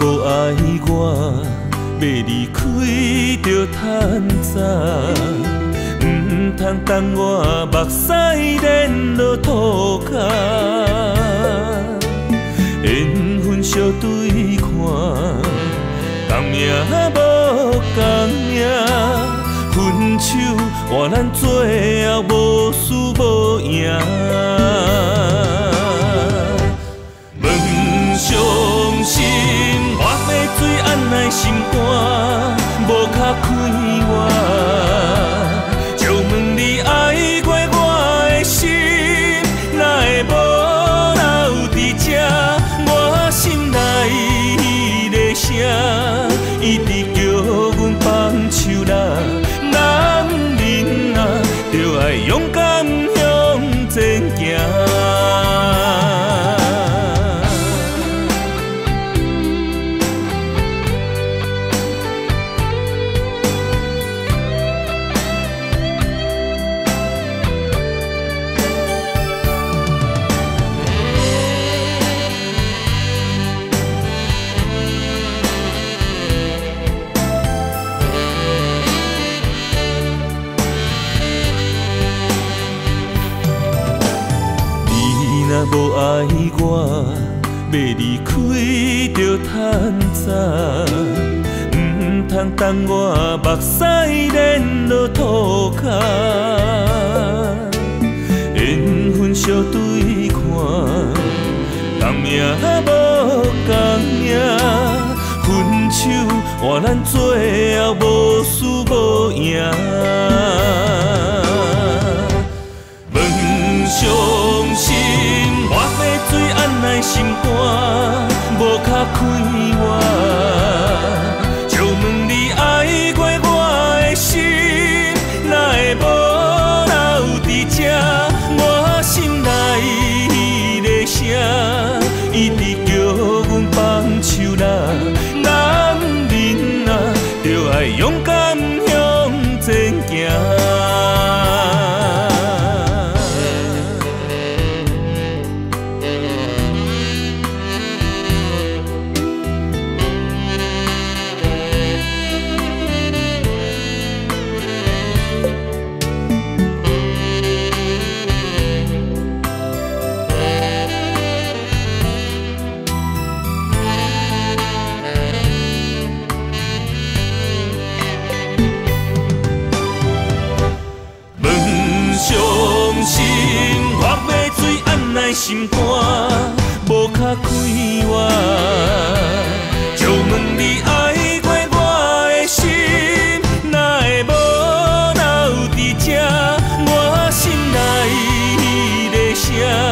无爱我，要离开着趁早。唔通等我目屎连落涂骹，缘分相对看，同命无同命，分手换咱最后无输无赢。问伤心，我要水按来心肝，无卡开我。就问你爱过我的心，哪会无留伫这？我心内的声，一直叫阮放手啦。男人啊，就爱勇敢向前行。若无爱我，要离开着趁早。唔通等我目屎连落涂骹，缘分相对看，同命无同命，分手换咱最后无输无赢。问伤心。我要水按来心肝，无卡开我。就问你爱过我的心，哪会无留伫这？我心内的声，一直叫阮放手啦。男人啊，就爱勇敢向前行。伤心，我要水按来心肝，无卡开我。就问你爱过我的心，哪会无留伫这？我心内的声。